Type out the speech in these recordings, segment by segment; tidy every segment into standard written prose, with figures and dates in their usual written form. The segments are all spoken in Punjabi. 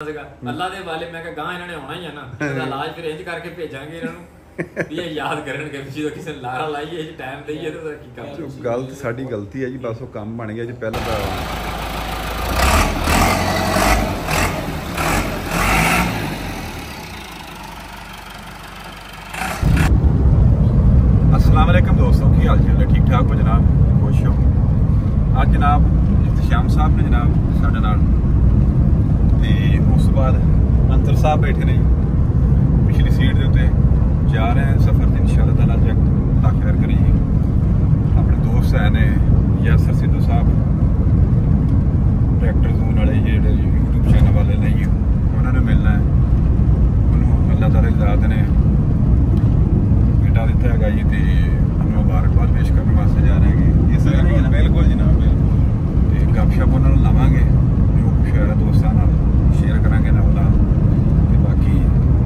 ਅੱਲਾ ਦੇ ਵਾਲੇ ਮੈਂ ਕਿਹਾ ਗਾਂ ਇਹਨਾਂ ਨੇ ਆਉਣਾ ਹੀ ਆ ਨਾ, ਇਹਦਾ ਇਲਾਜ ਫਿਰ ਇੰਜ ਕਰਕੇ ਭੇਜਾਂਗੇ ਇਹਨਾਂ ਨੂੰ ਵੀ ਇਹ ਯਾਦ ਕਰਨਗੇ ਵੀ ਜਦੋਂ ਕਿਸੇ ਲਾਰਾ ਲਾਈਏ ਇਹ ਟਾਈਮ ਦੇਈਏ ਤਾਂ ਕੀ ਕੰਮ। ਗਲਤ ਸਾਡੀ ਗਲਤੀ ਹੈ ਜੀ, ਬਸ ਉਹ ਕੰਮ ਬਣ ਗਿਆ ਜੀ ਪਹਿਲਾਂ ਤਾਂ। अस्सलाम वालेकुम दोस्तों, की हाल चाल है? ठीक ठाक हो जनाब? खुश हो? ਅੱਜ जनाब इख्तिशाम साहब ने जनाब ਸਾਡੇ ਨਾਲ ਤੇ ਉਸ ਤੋਂ ਬਾਅਦ ਅੰਤਰ ਸਾਹਿਬ ਬੈਠੇ ਨੇ ਪਿਛਲੀ ਸੀਟ ਦੇ ਉੱਤੇ। ਜਾ ਰਹੇ हैं सफ़र ਤੇ इंशाअल्लाह ताला जब अल्लाह खैर करेगी। अपने दोस्त है ने यासर सिद्धू साहब ट्रैक्टर जोन वाले ਜਿਹੜੇ यूट्यूब चैनल वाले ने जी, ਉਹਨਾਂ ਨੂੰ मिलना है। ਉਹਨੂੰ अल्लाह ताला इजाज़त ने बेटा दिता है जी, तो मुबारकबाद पेश करने वास्ते जा रहे हैं। इस बिल्कुल जनाब, बिल्कुल गपशप उन्होंने लवांगे, जो कुछ है दोस्तों नाल शेयर करांगे ना वाला, तो बाकी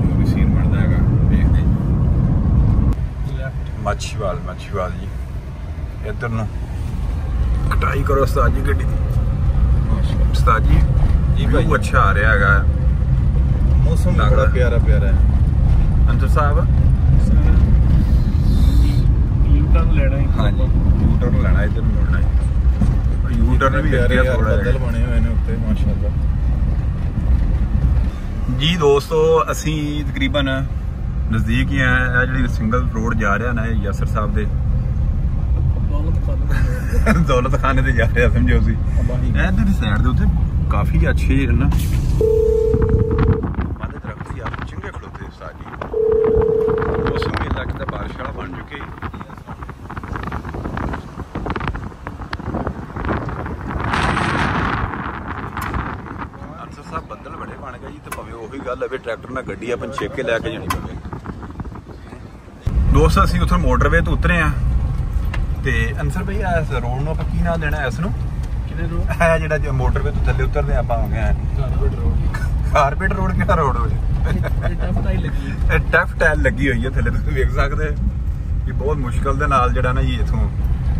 जो भी सीन बनता है देखते मच्छीवाल जी इधर न कटाई करो उस्ताद जी गड्डी दी। उस्ताद जी व्यू अच्छा आ रहा है, मौसम बड़ा प्यारा है। अंतर साहब लेना है, हाँ जी यू टर्न लेना, इधर मुड़ना है। यू टर्न भी बदल बने हुए ने उत्ते माशाअल्लाह जी। दोस्तों असी तकरीबन नज़दीक ही हैं, जी सिंगल रोड जा रहा ना यासर साहब दे दौलत खाने ते जा रहा समझो सी। इधर दी साइड दे उत्ते काफी अच्छे ना मादे दरख्त यार चंगे खड़ोते साजी। मौसम भी लगता बारिश वाला बन चुके। ਬੱਦਲ ਬੜੇ ਬਣ ਗਏ ਜੀ, ਤੇ ਭਾਵੇਂ ਉਹੀ ਗੱਲ ਹੈ ਟਰੈਕਟਰ ਨਾਲ ਗੱਡੀ ਆਪਾਂ ਛੇਕ ਕੇ ਲੈ ਕੇ ਜਾਣੀ ਪਵੇ। ਦੋਸਤ ਅਸੀਂ ਉੱਥੋਂ ਮੋਟਰਵੇ ਤੋਂ ਉਤਰੇ ਆ, ਤੇ ਅੰਸਰ ਭਈ ਇਸ ਰੋਡ ਨੂੰ ਆਪਾਂ ਕੀ ਨਾਂ ਦੇਣਾ ਇਸ ਨੂੰ? ਕਿਹਦੇ ਰੋਡ ਹੈ ਜਿਹੜਾ ਮੋਟਰਵੇ ਤੋਂ ਥੱਲੇ ਉਤਰਦੇ ਆਪਾਂ ਹੋ ਗਏ ਕਾਰਪੇਟ ਰੋਡ। ਕਿਹੜਾ ਰੋਡ ਹੋਵੇ? ਇਹ ਟਫ ਟਾਇਲ ਲੱਗੀ ਹੋਈ ਹੈ ਥੱਲੇ, ਤੁਸੀਂ ਵੇਖ ਸਕਦੇ ਕਿ ਬਹੁਤ ਮੁਸ਼ਕਲ ਦੇ ਨਾਲ ਜਿਹੜਾ ਨਾ ਜੀ ਇਥੋਂ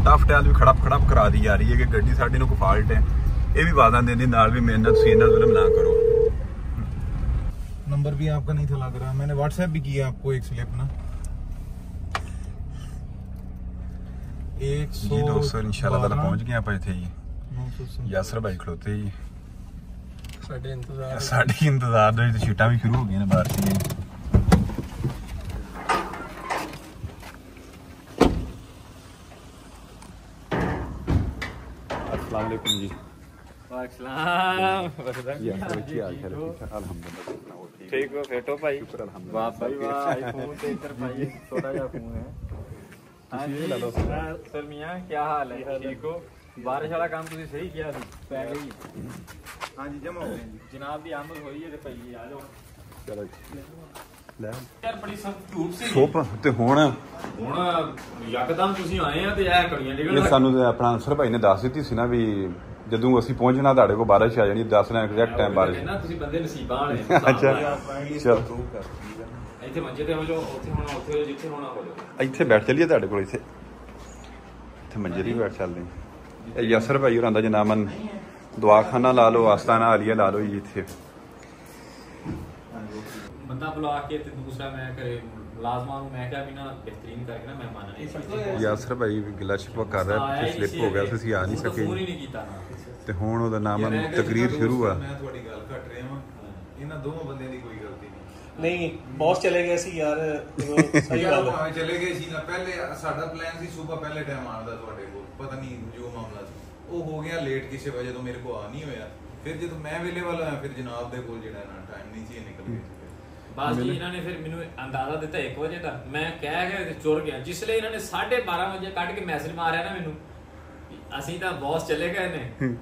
ਟਫ ਟਾਇਲ ਵੀ ਖੜਪ ਕਰਾ ਦੀ ਜਾ ਰਹੀ ਹੈ ਕਿ ਗੱਡੀ ਸਾਡੀ ਨੂੰ ਕੋਈ ਫਾਲਟ ਹੈ। ये भी वादा देने नाल भी मेरे नाल सीन नाल ना करो। नंबर भी आपका नहीं था लग रहा, मैंने व्हाट्सएप भी किया आपको एक स्लिप ना। 100 जी दोस्तों इंशाल्लाह ताला पहुंच गए आप इथे जी। यासर भाई खड़ोते जी साडे इंतजार दे सीटां भी शुरू हो गई ने बाहर से। अस्सलाम वालेकुम जी। ठीक हो फेटो भाई? वाह भाई वाह, आईफोन ते इधर भाई छोटा सा फोन है। हां जी सर मियां क्या हाल है? ठीक हो? बारिश वाला काम तुसी सही किया सी, पै गई। हां जी जमा हो गए जी, जनाब दी आमद होई है ते पई आ जाओ। चलो ਲੈ यार बड़ी सख्त धूप सी ਸੁੱਪ ਤੇ ਹੁਣ ਯਕਦਮ ਤੁਸੀਂ ਆਏ ਆ ਤੇ ਇਹ ਕੜੀਆਂ ਡਿੱਗਣ ਇਹ ਸਾਨੂੰ ਆਪਣਾ ਅੰਸਰ ਭਾਈ ਨੇ ਦੱਸ ਦਿੱਤੀ ਸੀ ਨਾ ਵੀ ਜਦੋਂ ਅਸੀਂ ਪਹੁੰਚਣਾ ਤੁਹਾਡੇ ਕੋਲ ਬਾਰਿਸ਼ ਆ ਜਾਣੀ, ਦੱਸਣਾ ਐਗਜ਼ੈਕਟ ਟਾਈਮ ਬਾਰਿਸ਼। ਨਾ ਤੁਸੀਂ ਬੰਦੇ ਨਸੀਬਾਂ ਵਾਲੇ। ਅੱਛਾ ਚਲ ਇੱਥੇ ਮੰਜੇ ਤੇ ਹੋ ਜਾਓ, ਉੱਥੇ ਹੋਣਾ ਉੱਥੇ, ਜਿੱਥੇ ਹੋਣਾ ਹੋ ਜਾਓ। ਇੱਥੇ ਬੈਠ ਚੱਲੀਏ ਤੁਹਾਡੇ ਕੋਲ, ਇੱਥੇ ਮੰਜੇ ਦੀ ਬੈਠ ਚੱਲਦੇ। ਇਹ ਯਸਰ ਭਾਈ ਹੋਰਾਂ ਦਾ ਜਨਾਮਨ ਦਵਾਖਾਨਾ ਲਾ ਲਓ, ਆਸਤਾਨਾ ਆਲੀਆ ਲਾ ਲਓ ਜੀ। ਇੱਥੇ ਬੰਦਾ ਬੁਲਾ ਕੇ ਤੇ ਦੂਸਰਾ ਮੈਂ ਕਰੇ ਮੁਲਾਜ਼ਮਾਂ ਨੂੰ ਮੈਂ ਕਿਹਾ ਵੀ ਨਾ ਬਿਹਤਰੀਨ ਕਰਕੇ ਨਾ ਮਹਿਮਾਨ ਨੇ। ਯਾਸਰ ਭਾਈ ਗਿਲਾ ਸ਼ਿਕਵਾ ਕਰ ਰਿਹਾ, ਪਿੱਛੇ ਸਲਿੱਪ ਹੋ ਗਿਆ ਸੀ, ਅਸੀਂ ਆ ਨਹੀਂ ਸਕੇ ਫੋਨ ਹੀ ਨਹੀਂ ਕੀਤਾ ਨਾ। ਤੇ ਹੁਣ ਉਹਦਾ ਨਾਮ ਤਕਰੀਰ ਸ਼ੁਰੂ ਆ। ਮੈਂ ਤੁਹਾਡੀ ਗੱਲ ਘਟ ਰਿਹਾ ਹਾਂ, ਇਹਨਾਂ ਦੋਵਾਂ ਬੰਦਿਆਂ ਦੀ ਕੋਈ ਗਲਤੀ ਨਹੀਂ। ਬੌਸ ਚਲੇ ਗਏ ਸੀ ਯਾਰ, ਸਹੀ ਗੱਲ ਹੈ। ਚਲੇ ਗਏ ਸੀ ਨਾ, ਪਹਿਲੇ ਸਾਡਾ ਪਲਾਨ ਸੀ ਸਵੇਰ ਪਹਿਲੇ ਟਾਈਮ ਆਉਣ ਦਾ ਤੁਹਾਡੇ ਕੋਲ, ਪਤਾ ਨਹੀਂ ਜੋ ਮਾਮਲਾ ਸੀ ਉਹ ਹੋ ਗਿਆ ਲੇਟ ਕਿਸੇ ਵਜ੍ਹਾ ਤੋਂ, ਮੇਰੇ ਕੋਲ ਆ ਨਹੀਂ ਹੋਇਆ। ਫਿਰ ਜਦੋਂ ਮੈਂ ਅਵੇਲੇਬਲ ਹੋਇਆ ਫਿਰ ਜਨਾਬ ਦੇ ਕੋਲ ਜਿਹੜਾ ਨਾ ਟਾਈਮ ਨਹੀਂ ਸੀ ਨਿਕਲ ਗਿਆ। ਬਸ ਜੀ ਇਹਨਾਂ ਨੇ ਫਿਰ ਮੈਨੂੰ ਅੰਦਾਜ਼ਾ ਦਿੱਤਾ 1 ਵਜੇ ਦਾ, ਮੈਂ ਕਹਿ ਗਿਆ ਤੇ ਚੁਰ ਗਿਆ। ਜਿਸ ਲਈ ਇਹਨਾਂ ਨੇ 12:30 ਵਜੇ ਕੱਢ ਕੇ ਮੈਸੇਜ ਮਾਰਿਆ ਨਾ ਮੈਨੂੰ, ਅਸੀਂ ਤਾਂ ਬੌਸ ਚਲੇ ਗਏ ਨੇ,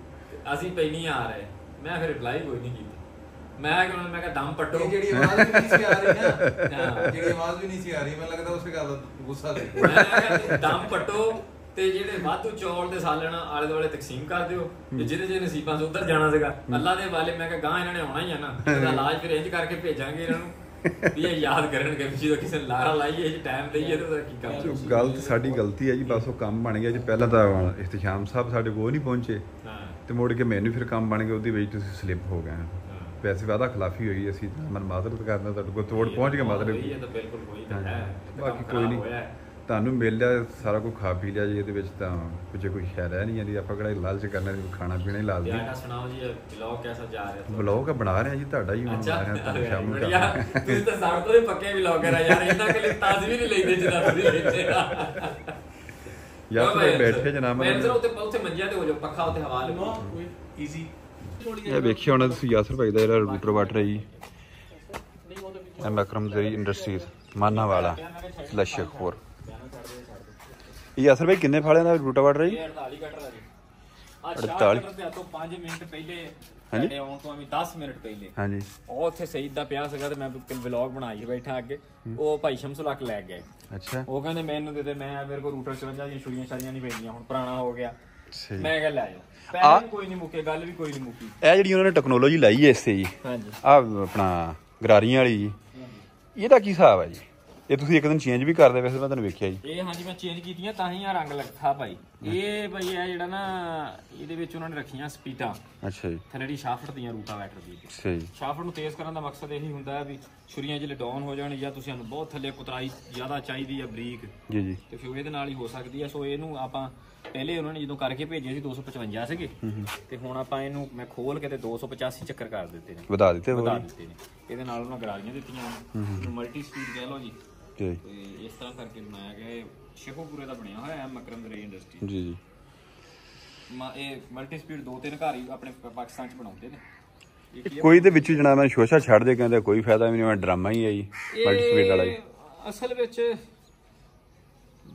ਅਸੀਂ ਪਈ ਨਹੀਂ ਆ ਰਹੇ। ਮੈਂ ਫਿਰ ਰਿਪਲਾਈ ਕੋਈ ਨਹੀਂ ਕੀਤੀ। ਮੈਂ ਕਿਹਾ ਦਮ ਪੱਟੋ। ਜਿਹੜੀ ਆਵਾਜ਼ ਵੀ ਨਹੀਂ ਸੀ ਆ ਰਹੀ ਨਾ, ਜਿਹੜੀ ਆਵਾਜ਼ ਵੀ ਨਹੀਂ ਸੀ ਆ ਰਹੀ, ਮੈਨੂੰ ਲੱਗਦਾ ਉਸੇ ਗੱਲ ਦਾ ਗੁੱਸਾ ਸੀ। ਮੈਂ ਕਿਹਾ ਦਮ ਪੱਟੋ ਤੇ ਜਿਹੜੇ ਵਾਧੂ ਚੌਲ ਦੇ ਸਾਲਣ ਆਲੇ ਦੁਆਲੇ ਤਕਸੀਮ ਕਰ ਦਿਓ, ਤੇ ਜਿਹਦੇ ਨਸੀਬਾਂ ਤੋਂ ਉੱਧਰ ਜਾਣਾ ਸੀਗਾ ਅੱਲਾ ਦੇ ਵਾਲੇ। ਮੈਂ ਕਿਹਾ ਗਾਂ ਇਹਨਾਂ ਨੇ ਆਉਣਾ ਹੀ ਆ ਨਾ, ਇਹਦਾ ਇਲਾਜ ਫਿਰ ਇੰਜ ਕਰਕੇ ਭੇਜਾਂਗੇ ਇਹਨਾਂ ਨੂੰ ਵੀ ਇਹ ਯਾਦ ਕਰਨਗੇ ਵੀ ਜਦੋਂ ਕਿਸੇ ਲਾਰਾ ਲਾਈਏ ਇਹ ਟਾਈਮ ਦੇਈਏ ਤਾਂ ਕੀ ਕੰਮ। ਗਲਤ ਸਾਡੀ ਗਲਤੀ ਹੈ ਜੀ, ਬਸ ਉਹ ਕੰਮ ਬਣ ਗਿਆ ਜੀ। ਪਹਿਲਾਂ ਤਾਂ ਇਖਤਿਸ਼ਾਮ ਸਾਹਿਬ ਸਾਡੇ ਕੋਲ ਨਹੀਂ ਪਹੁੰਚੇ, ਤੇ ਮੁੜ ਕੇ ਮੈਨੂੰ ਫਿਰ ਕੰਮ ਬਣ ਗਿਆ, ਉਹਦੀ ਵਜ੍ਹਾ ਤੁਸੀਂ ਸਲਿੱਪ ਹੋ ਗਏ। ਵੈਸੇ ਵਾਦਾ ਖਿਲਾਫੀ ਹੋਈ ਅਸੀਂ ਮਨ ਮਾਜ਼ਰਤ ਕਰਨਾ ਤੁਹਾਡੇ ਕੋਲ ਤੋੜ ਪਹੁੰਚ ਕੇ ਮਾਜ਼ਰਤ ਇਹ ਤਾਂ ਬਿਲਕੁਲ ਹੋਈ ਤਾਂ ਹੈ ਬਾਕੀ ਕੋਈ ਨਹੀਂ ਤੁਹਾਨੂੰ ਮਿਲ ਲਿਆ ਸਾਰਾ ਕੁਝ ਖਾ ਪੀ ਲਿਆ ਜੀ ਇਹਦੇ ਵਿੱਚ ਤਾਂ ਕੁਝ ਕੋਈ ਸ਼ਾਇਦ ਹੈ ਨਹੀਂ ਜਾਂਦੀ ਆਪਾਂ ਕਿਹੜਾ ਲਾਲਚ ਕਰਨਾ ਖਾਣਾ ਪੀਣਾ ਹੀ ਲਾਜ਼ਮੀ ਬੇਟਾ ਸੁਣਾਓ ਜੀ ਵਲੌਗ ਕਿਹਦਾ ਜਾ ਰਿਹਾ ਵਲੌਗ ਬਣਾ ਰਹੇ ਆ ਜੀ ਤੁਹਾਡਾ ਹੀ ਬਣਾ ਰਹੇ ਤੁਹਾਨੂੰ ਸ਼ਾਮ ਨੂੰ ਤੁਸੀਂ ਤਾਂ ਸਾਡੇ ਤੋਂ ਵੀ ਪੱਕੇ ਵਲੌਗਰ ਆ ਯਾਰ ਇੰਨਾ ਕਿ ਤਾਜ਼ ਵੀ ਨਹੀਂ ਲੈਂਦੇ ਜਿੰਨਾ ਤੁਸੀਂ ਲੈਂਦੇ ਯਾਰ ਤੁਸੀਂ ਬੈਠੇ ਜਨਾਬ ਮੈਂ ਅੰਦਰ ਉੱਥੇ ਮੰਜਿਆ ਤੇ ਹੋ ਜਾ ਪੱਖਾ ਉੱਤੇ ਹਵਾ ਲਓ ਈਜ਼ੀ ਇਹ ਵੇਖਿਆ ਹੋਣਾ ਤੁਸੀਂ ਯਾਸਰ ਭਾਈ ਦਾ ਜਿਹੜਾ ਰੂਟਰ ਵਾਟਰ ਹੈ ਜੀ ਮਕਰਮ ਜ਼ਰੀ ਇੰਡਸਟਰੀਜ਼ ਮਾਨਾਵਾਲਾ ਲਸ਼ਖਪੁਰ ਯਾਸਰ ਭਾਈ ਕਿੰਨੇ ਫਾਲਿਆਂ ਦਾ ਰੂਟਰ ਵਾਟਰ ਹੈ ਜੀ 48 ਕਟਰ ਆ ਜੀ 48 ਰੁਪਏ ਤੋਂ 5 ਮਿੰਟ ਪਹਿਲੇ ਹਾਂਜੀ ਸਾਡੇ ਆਉਣ ਤੋਂ 10 ਮਿੰਟ ਪਹਿਲੇ ਹਾਂਜੀ ਉਹ ਉੱਥੇ ਸਈਦ ਦਾ ਪਿਆ ਸੀਗਾ ਤੇ ਮੈਂ ਵਲੌਗ ਬਣਾਈ ਬੈਠਾ ਅੱਗੇ ਉਹ ਭਾਈ ਸ਼ਮਸੁਲ ਹਕ ਲੈ ਗਏ ਅੱਛਾ ਉਹ ਕਹਿੰਦੇ ਮੈਨੂੰ ਦੇ ਦੇ ਮੈਂ ਮੇਰੇ ਕੋਲ ਰੂਟਰ 54 ਦੀਆਂ ਛੁਰੀਆਂ ਛਾਰੀਆਂ ਨਹੀਂ ਪੈਂਦੀਆਂ ਹੁਣ ਪੁਰਾਣਾ ਹੋ ਗਿਆ ਸਹੀ ਮੈਂ ਕਿਹਾ ਲੈ ਜਾਓ ਪੈਸੇ ਕੋਈ ਨਹੀਂ ਮੁੱਕੇ ਗੱਲ ਵੀ ਕੋਈ ਨਹੀਂ ਮੁੱਕੀ ਇਹ ਜਿਹੜੀ ਉਹਨਾਂ ਨੇ ਟੈਕਨੋਲੋਜੀ ਲਾਈ ਹੈ ਇਸੇ ਜੀ ਹਾਂਜੀ ਆ ਆਪਣਾ ਗਰਾਰੀਆਂ ਵਾਲੀ ਜੀ ਇਹਦਾ ਕੀ ਹਿਸਾਬ ਹੈ ਜੀ ਇਹ ਤੁਸੀਂ ਇੱਕ ਦਿਨ ਚੇਂਜ ਵੀ ਕਰਦੇ ਵੈਸੇ ਮੈਂ ਤੁਹਾਨੂੰ ਵੇਖਿਆ ਜੀ ਇਹ ਹਾਂਜੀ ਮੈਂ ਚੇਂਜ ਕੀਤੀਆਂ ਤਾਂ ਹੀ ਆ ਰੰਗ ਲੱਗਾ ਭਾਈ ਇਹ ਭਾਈ ਇਹ ਜਿਹੜਾ ਨਾ ਇਹਦੇ ਵਿੱਚ ਉਹਨਾਂ ਨੇ ਰੱਖੀਆਂ ਸਪੀਡਾਂ ਅੱਛਾ ਜੀ ਥੱਲੜੀ ਸ਼ਾਫਟ ਦੀਆਂ ਰੂਟਾ ਵੈਟਰ ਦੀ ਸਹੀ ਸ਼ਾਫਟ ਨੂੰ ਤੇਜ਼ ਕਰਨ ਦਾ ਮਕਸਦ ਇਹੀ ਹੁੰਦਾ ਹੈ ਵੀ ਛੁਰੀਆਂ ਜਿਹੜੇ ਡਾਊਨ ਹੋ ਜਾਣ ਜਾਂ ਤੁਸੀਂ ਨੂੰ ਬਹੁਤ ਥੱਲੇ ਕੁਤਰਾਈ ਜ਼ਿਆਦਾ ਚਾਹੀਦੀ ਹੈ ਬਰੀਕ ਜੀ ਜੀ ਤੇ ਫਿਰ ਇਹਦੇ ਨਾਲ ਹੀ ਹੋ ਸਕਦੀ ਹੈ ਸੋ ਇਹਨੂੰ ਆਪਾਂ ਪਹਿਲੇ ਉਹਨਾਂ ਨੇ ਜਦੋਂ ਕਰਕੇ ਭੇਜੇ ਸੀ 255 ਸੀਗੇ ਤੇ ਹੁਣ ਆਪਾਂ ਇਹਨੂੰ ਮੈਂ ਖੋਲ ਕੇ ਤੇ 285 ਚੱਕਰ ਕਰ ਦਿੱਤੇ ਨੇ ਵਧਾ ਦਿੱਤੇ ਵਧਾ ਦਿੱਤੇ ਨੇ ਇਹਦੇ ਨਾਲ ਉਹਨਾਂ ਗਰਾਰੀਆਂ ਦਿੱਤੀਆਂ ਇਹਨੂੰ ਮਲਟੀ ਸਪੀਡ ਕਹਿ ਲਓ ਜੀ ਤੇ ਇਸ ਤਰ੍ਹਾਂ ਕਰਕੇ ਬਣਾਇਆ ਗਿਆ ਸ਼ੇਖੋਪੁਰੇ ਦਾ ਬਣਿਆ ਹੋਇਆ ਹੈ ਮਕਰਮ ਜ਼ਰੀ ਇੰਡਸਟਰੀ ਜੀ ਜੀ ਇਹ ਮਲਟੀ ਸਪੀਡ 2-3 ਘਰ ਹੀ ਆਪਣੇ ਪਾਕਿਸਤਾਨ ਚ ਬਣਾਉਂਦੇ ਨੇ ਕੋਈ ਦੇ ਵਿੱਚ ਜਨਾਬ ਸ਼ੋਸ਼ਾ ਛੱਡ ਦੇ ਕਹਿੰਦੇ ਕੋਈ ਫਾਇਦਾ ਵੀ ਨਹੀਂ ਡਰਾਮਾ ਹੀ ਹੈ ਜੀ ਮਲਟੀ ਸਪੀਡ ਵਾਲਾ ਜੀ ਅਸਲ ਵਿੱਚ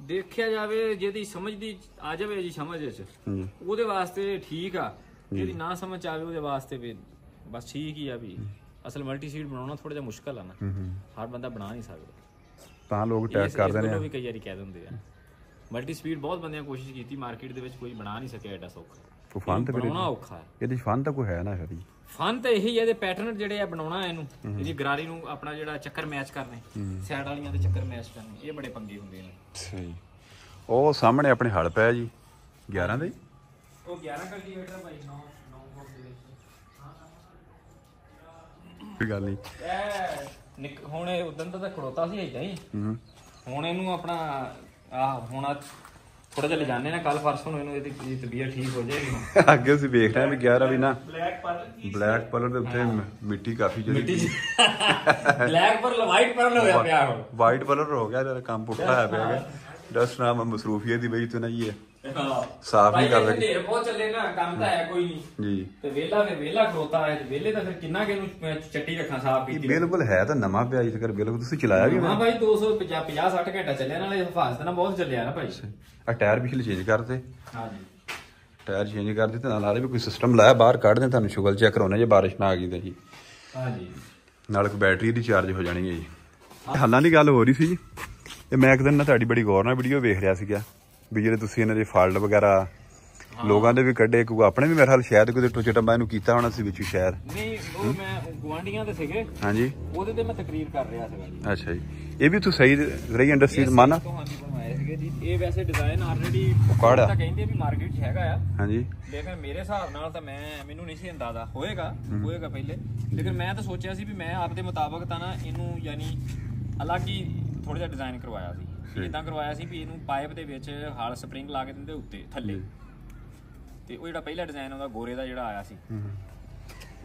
ਦੇਖਿਆ ਜਾਵੇ ਜਿਹਦੀ ਸਮਝਦੀ ਆ ਜਾਵੇ ਜੀ ਸਮਝ ਵਿੱਚ ਉਹਦੇ ਵਾਸਤੇ ਠੀਕ ਆ ਜਿਹਦੀ ਨਾ ਸਮਝ ਆਵੇ ਉਹਦੇ ਵਾਸਤੇ ਵੀ ਬਸ ਠੀਕ ਹੀ ਆ ਵੀ ਅਸਲ ਮਲਟੀ ਸਪੀਡ ਬਣਾਉਣਾ ਥੋੜਾ ਜਿਹਾ ਮੁਸ਼ਕਲ ਆ ਨਾ ਹਰ ਬੰਦਾ ਬਣਾ ਨਹੀਂ ਸਕਦਾ ਤਾਂ ਲੋਕ ਟੈਗ ਕਰਦੇ ਨੇ ਵੀ ਕਈ ਵਾਰੀ ਕਹਿ ਦਿੰਦੇ ਆ ਮਲਟੀ ਸਪੀਡ ਬਹੁਤ ਬੰਦਿਆਂ ਕੋਸ਼ਿਸ਼ ਕੀਤੀ ਮਾਰਕੀਟ ਦੇ ਵਿੱਚ ਕੋਈ ਬਣਾ ਨਹੀਂ ਸਕਿਆ ਐਡਾ ਸੌਖਾ ਫਨ ਤੇ ਬਣਾਉਣਾ ਔਖਾ ਹੈ ਇਹਦੇ ਫਨ ਤਾਂ ਕੋਈ ਹੈ ਨਾ ਫਿਰ ਫਨ ਤਾਂ ਇਹੀ ਹੈ ਇਹਦੇ ਪੈਟਰਨ ਜਿਹੜੇ ਆ ਬਣਾਉਣਾ ਇਹਨੂੰ ਇਹਦੀ ਗਰਾਰੀ ਨੂੰ ਆਪਣਾ ਜਿਹੜਾ ਚੱਕਰ ਮੈਚ ਕਰਨੇ ਸਾਈਡ ਵਾਲੀਆਂ ਦੇ ਚੱਕਰ ਮੈਚ ਕਰਨੇ ਇਹ ਬੜੇ ਪੰਗੇ ਹੁੰਦੇ ਨੇ ਸਹੀ ਉਹ ਸਾਹਮਣੇ ਆਪਣੇ ਹਲ ਪਿਆ ਜੀ 11 ਦੇ ਉਹ 11 ਕਲਟੀਵੇਟਰ ਭਾਈ 9 ਫੁੱਟ ਦੇ ਕੋਈ ਗੱਲ ਨਹੀਂ ਇਹ ਹੁਣ ਇਹ ਉਦੋਂ ਤਾਂ ਖੜੋਤਾ ਸੀ ਏਦਾਂ ਹੀ ਹੁਣ ਇਹਨੂੰ ਆਪਣਾ ਹੁਣ ਥੋੜਾ ਜਿਹਾ ਲਿਜਾਣੇ ਨਾ ਕੱਲ ਪਰਸੋਂ ਨੂੰ ਇਹਨੂੰ ਇਹਦੀ ਤਬੀਅਤ ਠੀਕ ਹੋ ਜਾਏਗੀ ਅੱਗੇ ਅਸੀਂ ਵੇਖ ਰਹੇ ਹਾਂ ਵੀ 11 ਵੀ ਨਾ ਬਲੈਕ ਕਲਰ ਦੇ ਉੱਤੇ ਮਿੱਟੀ ਕਾਫੀ ਜਿਹੜੀ ਬਲੈਕ ਪਰ ਵਾਈਟ ਪਰ ਹੋਇਆ ਪਿਆ ਹੁਣ ਵਾਈਟ ਕਲਰ ਹੋ ਗਿਆ ਜਰਾ ਕੰਮ ਪੁੱਠਾ ਹੋਇਆ ਪਿਆ ਡਸਟ ਨਾਮ ਮਸਰੂਫੀਅਤ ਦੀ ਵਜ੍ਹਾ ਤੋਂ ਨਾ ਜੀ ਸਾਫ ਨਹੀਂ ਕਰਦੇ ਢੇਰ ਬਹੁਤ ਚੱਲੇ ਨਾ ਕੰਮ ਤਾਂ ਹੈ ਕੋਈ ਨਹੀਂ ਜੀ ਤੇ ਵੇਲਾ ਖਲੋਤਾ ਹੈ ਤੇ ਵੇਲੇ ਤਾਂ ਫਿਰ ਕਿੰਨਾ ਕਿ ਇਹਨੂੰ ਚੱਟੀ ਰੱਖਾਂ ਸਾਫ ਕੀਤੀ ਬਿਲਕੁਲ ਹੈ ਤਾਂ ਨਵਾਂ ਪਿਆ ਇਸ ਕਰ ਬਿਲਕੁਲ ਤੁਸੀਂ ਚਲਾਇਆ ਵੀ ਹਾਂ ਭਾਈ 250 60 ਘੰਟਾ ਚੱਲਿਆ ਨਾਲੇ ਹਫਾਜ਼ਤ ਨਾਲ ਬਹੁਤ ਚੱਲਿਆ ਨਾ ਭਾਈ ਆ ਟਾਇਰ ਪਿਛਲੇ ਚੇਂਜ ਕਰਤੇ ਹਾਂਜੀ ਟਾਇਰ ਚੇਂਜ ਕਰ ਦਿੱਤੇ ਨਾਲ ਆਲੇ ਵੀ ਕੋਈ ਸਿਸਟਮ ਲਾਇਆ ਬਾਹਰ ਕੱਢ ਦੇ ਤੁਹਾਨੂੰ ਸ਼ੁਗਲ ਚੈੱਕ ਕਰਾਉਣਾ ਜੇ ਬਾਰਿਸ਼ ਨਾ ਆ ਗਈ ਤਾਂ ਜੀ ਹਾਂਜੀ ਨਾਲ ਕੋਈ ਬੈਟਰੀ ਦੀ ਚਾਰਜ ਹੋ ਜਾਣੀ ਹੈ ਜੀ ਹਾਲਾਂ ਦੀ ਗੱਲ ਹੋ ਰਹੀ ਸੀ ਜੀ ਤੇ ਮੈਂ ਇੱਕ ਦਿਨ ਨਾ ਤੁਹਾਡੀ ਬੜੀ ਗੌਰ ਨਾਲ ਵੀਡੀਓ ਵੇਖ ਰਿਹਾ ਸੀਗਾ ਵੀ ਜਿਹੜੇ ਤੁਸੀਂ ਇਹਨਾਂ ਦੇ ਫਾਲਟ ਵਗੈਰਾ ਲੋਕਾਂ ਦੇ ਵੀ ਕੱਢੇ ਕਿਉਂਕਿ ਆਪਣੇ ਵੀ ਮੇਰੇ ਹਾਲ ਸ਼ਾਇਦ ਕੋਈ ਟੋਚੇ ਟੰਬਾ ਇਹਨੂੰ ਕੀਤਾ ਹੋਣਾ ਸੀ ਵਿੱਚ ਸ਼ਾਇਦ ਨਹੀਂ ਉਹ ਮੈਂ ਗਵਾਂਡੀਆਂ ਦੇ ਸੀਗੇ ਹਾਂਜੀ ਉਹਦੇ ਤੇ ਮੈਂ ਤਕਰੀਰ ਕਰ ਰਿਹਾ ਸੀਗਾ ਜੀ ਅੱਛਾ ਜੀ ਇਹ ਵੀ ਤੂੰ ਸਹੀ ਰਹੀ ਇੰਡਸਟਰੀ ਮਾਨਾ ਹਾਂਜੀ ਬਣਵਾਏ ਸੀਗੇ ਜੀ ਇਹ ਵੈਸੇ ਡਿਜ਼ਾਈਨ ਆਲਰੇਡੀ ਕਾੜਾ ਤਾਂ ਕਹਿੰਦੇ ਵੀ ਮਾਰਕੀਟ 'ਚ ਹੈਗਾ ਆ ਹਾਂਜੀ ਲੇਕਿਨ ਮੇਰੇ ਹਿਸਾਬ ਨਾਲ ਤਾਂ ਮੈਨੂੰ ਨਹੀਂ ਸੀ ਅੰਦਾਜ਼ਾ ਹੋਏਗਾ ਪਹਿਲੇ ਲੇਕਿਨ ਮੈਂ ਤਾਂ ਸੋਚਿਆ ਸੀ ਵੀ ਮੈਂ ਆਪਦੇ ਮੁਤਾਬਕ ਤਾਂ ਨਾ ਇਹਨੂੰ ਯਾਨੀ ਅਲੱਗ ਹੀ ਥੋੜਾ ਜਿਹਾ ਡਿਜ਼ਾਈਨ ਕਰਵਾਇਆ ਸੀ ਇਦਾਂ ਕਰਵਾਇਆ ਸੀ ਵੀ ਇਹਨੂੰ ਪਾਈਪ ਦੇ ਵਿੱਚ ਹਾਲ ਸਪਰਿੰਗ ਲਾ ਕੇ ਦਿੰਦੇ ਉੱਤੇ ਥੱਲੇ ਤੇ ਉਹ ਜਿਹੜਾ ਪਹਿਲਾ ਡਿਜ਼ਾਈਨ ਉਹਦਾ ਗੋਰੇ ਦਾ ਜਿਹੜਾ ਆਇਆ ਸੀ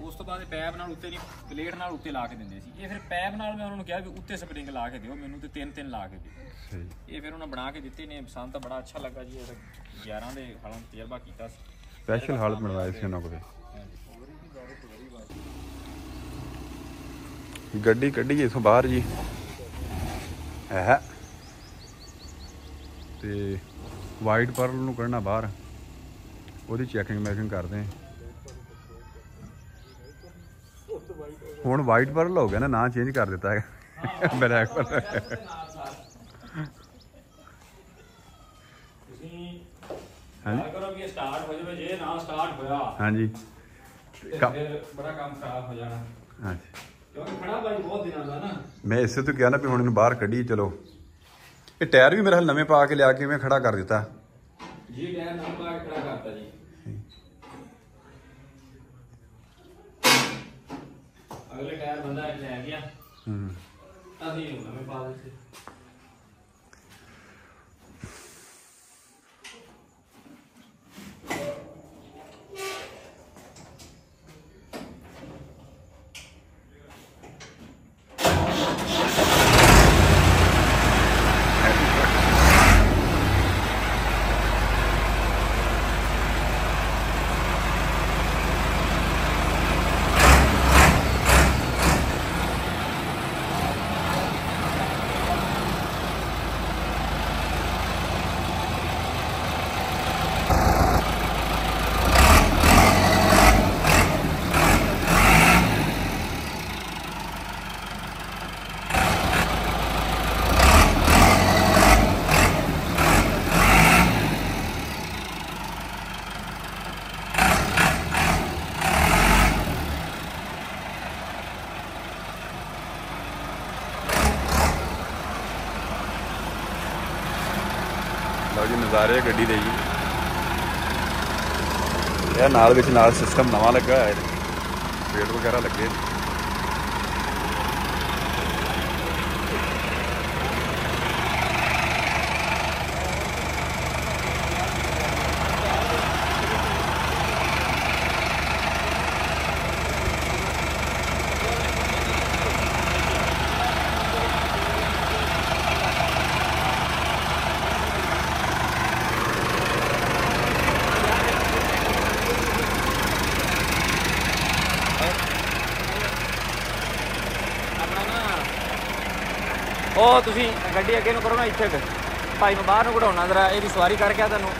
ਉਸ ਤੋਂ ਬਾਅਦ ਪੈਪ ਨਾਲ ਉੱਤੇ ਨਹੀਂ ਪਲੇਟ ਨਾਲ ਉੱਤੇ ਲਾ ਕੇ ਦਿੰਦੇ ਸੀ ਇਹ ਫਿਰ ਪੈਪ ਨਾਲ ਮੈਂ ਉਹਨਾਂ ਨੂੰ ਕਿਹਾ ਵੀ ਉੱਤੇ ਸਪਰਿੰਗ ਲਾ ਕੇ ਦਿਓ ਮੈਨੂੰ ਤੇ 3-3 ਲਾ ਕੇ ਦਿਓ ਇਹ ਫਿਰ ਉਹਨਾਂ ਬਣਾ ਕੇ ਦਿੱਤੇ ਨੇ ਪਸੰਦ ਤਾਂ ਬੜਾ ਅੱਛਾ ਲੱਗਾ ਜੀ ਇਹ 11 ਦੇ ਹਾਲਾਂ ਤਜਰਬਾ ਕੀਤਾ ਸਪੈਸ਼ਲ ਹਾਲ ਬਣਵਾਏ ਸੀ ਉਹਨਾਂ ਕੋਲ ਗੱਡੀ ਕੱਢੀਏ ਇਥੋਂ ਬਾਹਰ ਜੀ ਹੈ ਤੇ ਵਾਈਟ ਪਰਲ ਨੂੰ ਕੱਢਣਾ ਬਾਹਰ ਉਹਦੀ ਚੈਕਿੰਗ ਮੈਕਿੰਗ ਕਰਦੇ ਹੁਣ ਵਾਈਟ ਪਰਲ ਹੋ ਗਿਆ ਨਾ ਚੇਂਜ ਕਰ ਦਿੱਤਾ ਹੈ ਬਲੈਕ ਪਰਲ ਹਾਂਜੀ ਕਰੋ ਵੀ ਸਟਾਰਟ ਹੋ ਜਾਵੇ ਜੇ ਨਾ ਸਟਾਰਟ ਹੋਇਆ ਹਾਂਜੀ ਫਿਰ ਬੜਾ ਕੰਮ ਖਰਾਬ ਹੋ ਜਾਣਾ ਅੱਛਾ ਕਿਉਂਕਿ ਖੜਾ ਭਾਈ ਬਹੁਤ ਦਿਨਾਂ ਦਾ ਨਾ ਮੈਂ ਇਸੇ ਤੋਂ ਕਿਹਾ ਨਾ ਵੀ ਹੁਣ ਇਹਨੂੰ ਬਾਹਰ ਕੱਢੀ ਚਲੋ ਇਹ ਟਾਇਰ ਵੀ ਮੇਰੇ ਹਾਲ ਨਵੇਂ ਪਾ ਕੇ ਲਿਆ ਕੇ ਮੈਂ ਖੜਾ ਕਰ ਦਿੱਤਾ ਜੀ ਟਾਇਰ ਨਵਾਂ ਪਾ ਕੇ ਖੜਾ ਕਰਤਾ ਜੀ ਅਗਲੇ ਟਾਇਰ ਬੰਦਾ ਲੈ ਗਿਆ ਹੂੰ ਅਸੀਂ ਨਵੇਂ ਪਾ ਦਿੱਤੇ। ਲਓ ਜੀ ਨਜ਼ਾਰੇ ਗੱਡੀ ਦੇ ਜੀ। ਇਹ ਨਾਲ ਵਿੱਚ ਨਾਲ ਸਿਸਟਮ ਨਵਾਂ ਲੱਗਾ ਹੋਇਆ ਹੈ, ਪੇੜ ਵਗੈਰਾ ਲੱਗੇ। ਉਹ ਤੁਸੀਂ ਗੱਡੀ ਅੱਗੇ ਨੂੰ ਕਰੋ ਨਾ, ਇੱਥੇ ਭਾਈ ਨੂੰ ਬਾਹਰ ਨੂੰ ਕਢਾਉਣਾ ਜ਼ਰਾ, ਇਹਦੀ ਸਵਾਰੀ ਕਰਕੇ ਆ ਤੁਹਾਨੂੰ।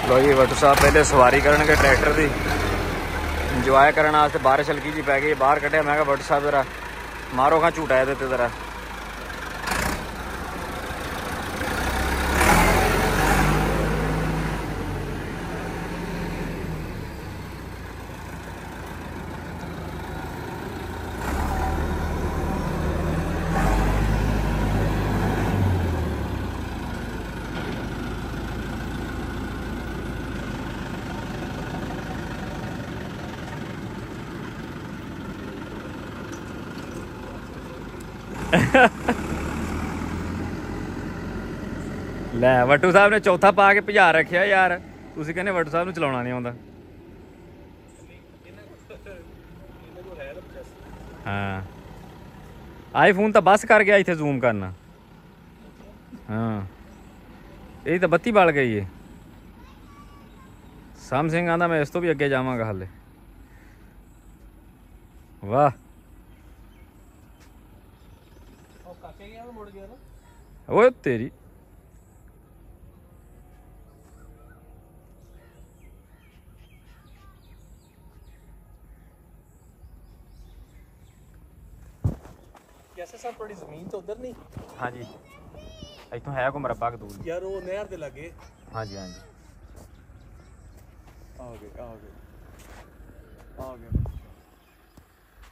ਲੋ ਜੀ ਵੱਟੂ ਸਾਹਿਬ ਪਹਿਲੇ ਸਵਾਰੀ ਕਰਨਗੇ ਟਰੈਕਟਰ ਦੀ, ਇੰਜੋਏ ਕਰਨ ਵਾਸਤੇ। ਬਾਰਿਸ਼ ਹਲਕੀ ਜੀ ਪੈ ਗਈ, ਬਾਹਰ ਕੱਢਿਆ। ਮੈਂ ਕਿਹਾ ਵੱਟੂ ਸਾਹਿਬ ਜ਼ਰਾ ਮਾਰੋ ਖਾਂ ਝੂਟਾ ਇਹਦੇ ਤੇ ਜ਼ਰਾ। ਲੈ ਵੱਟੂ ਸਾਹਿਬ ਨੇ ਚੌਥਾ ਪਾ ਕੇ ਭਜਾ ਰੱਖਿਆ ਯਾਰ। ਤੁਸੀਂ ਕਹਿੰਦੇ ਵੱਟੂ ਸਾਹਿਬ ਨੂੰ ਚਲਾਉਣਾ ਨਹੀਂ ਆਉਂਦਾ। ਹਾਂ ਆਈਫੋਨ ਤਾਂ ਬਸ ਕਰ ਗਿਆ ਇੱਥੇ ਜ਼ੂਮ ਕਰਨਾ। ਹਾਂ ਇਹ ਤਾਂ ਬੱਤੀ ਬਲ ਗਈ ਏ। ਸੈਮਸੰਗ ਆਂਦਾ ਮੈਂ ਇਸ ਤੋਂ ਵੀ ਅੱਗੇ ਜਾਵਾਂਗਾ ਹਾਲੇ। ਵਾਹ ਓਏ ਤੇਰੀ। कैसे साहब थोड़ी जमीन तो उधर नहीं? हाँ जी इतों है को मरबा के दूर यार वो नहर दे लगे। हाँ जी आ गए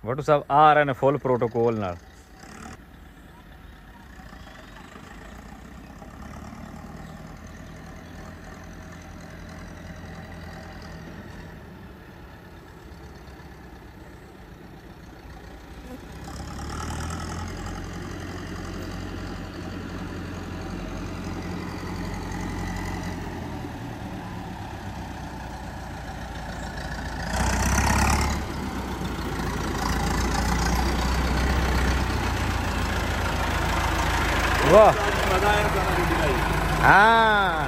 ਵੱਟੂ ਸਾਹਿਬ ਆ ਰਹੇ ਨੇ ਫੁੱਲ ਪ੍ਰੋਟੋਕੋਲ ਨਾਲ। वाह मजा आया गाना वीडियो का। हाँ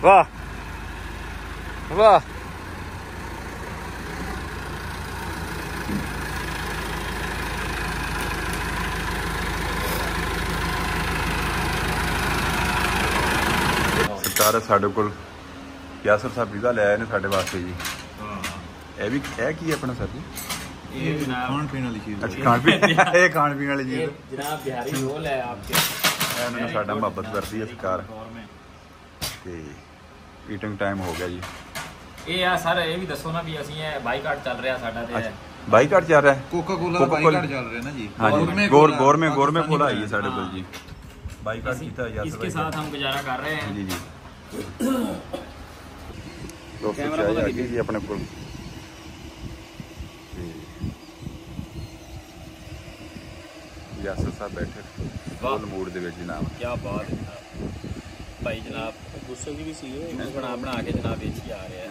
वाह वाह ਸਰਕਾਰ ਸਾਡੇ ਕੋਲ ਯਾਸਰ ਸਾਹਿਬ ਵੀਜ਼ਾ ਲੈ ਆਏ ਨੇ ਸਾਡੇ ਵਾਸਤੇ ਜੀ। ਇਹ ਵੀ ਇਹ ਕੀ ਹੈ ਆਪਣਾ ਸਰ ਜੀ? ਇਹ ਖਾਣ ਪੀਣ ਵਾਲੀ ਚੀਜ਼। ਅੱਛਾ ਖਾਣ ਪੀਣ ਇਹ ਖਾਣ ਪੀਣ ਵਾਲੀ ਚੀਜ਼ जनाब बिहारी रोल है आपके। ਇਹਨਾਂ ਨੇ ਸਾਡਾ ਮੁਹੱਬਤ ਕਰਦੀ ਹੈ ਸਰਕਾਰ। ਤੇ ਈਟਿੰਗ ਟਾਈਮ ਹੋ ਗਿਆ ਜੀ। ਇਹ ਆ ਸਰ ਇਹ ਵੀ ਦੱਸੋ ਨਾ ਵੀ ਅਸੀਂ ਇਹ ਬਾਈਕਾਟ ਚੱਲ ਰਿਹਾ ਸਾਡਾ ਤੇ ਬਾਈਕਾਟ ਚੱਲ ਰਿਹਾ ਕੋਕਾ ਕੋਲਾ ਦਾ ਬਾਈਕਾਟ ਚੱਲ ਰਿਹਾ ना जी ਹਾਂਜੀ ਗੌਰਮੇ ਕੋਲ ਆਈ ਹੈ ਸਾਡੇ ਕੋਲ ਜੀ बाइकाट कीता यासर इसके साथ हम गुजारा कर रहे हैं जी जी कैमरा बोला जी अपने को यासर साहब बैठे फुल मूड दे विच जनाब क्या बात है जनाब भाई जनाब गुस्से की भी सी है बना के जनाब बेच ही आ रहे हैं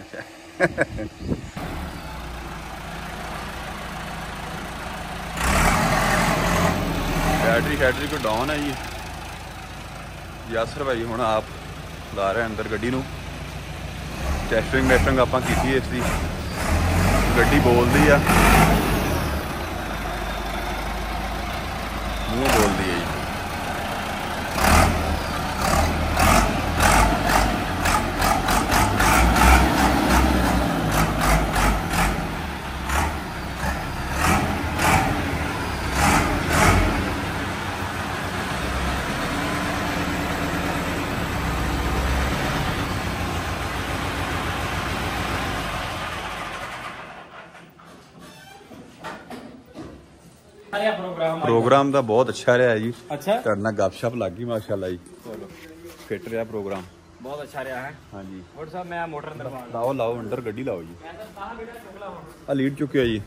बैटरी को डाउन है जी यासर भाई हुण आप ला रहे अंदर गड्डी नूं टैस्टिंग आपां कीती इस दी गड्डी बोलदी आ मूंह बोलदी है जी प्रोग्राम ਦਾ ਬਹੁਤ ਅੱਛਾ ਰਿਹਾ ਜੀ अच्छा ਤੁਹਾਡੇ ਨਾਲ ਗੱਪਸ਼ਪ ਲੱਗ ਗਈ ਮਾਸ਼ਾਅੱਲਾ ਜੀ चलो ਫਿੱਟ ਰਿਹਾ ਪ੍ਰੋਗਰਾਮ बहुत अच्छा रहा है ਹਾਂਜੀ और साहब मैं मोटर अंदर मार ਲਾਓ ਅੰਦਰ ਗੱਡੀ ਲਾਓ ਜੀ ਆ ਲੀਡ ਚੁੱਕਿਆ ਜੀ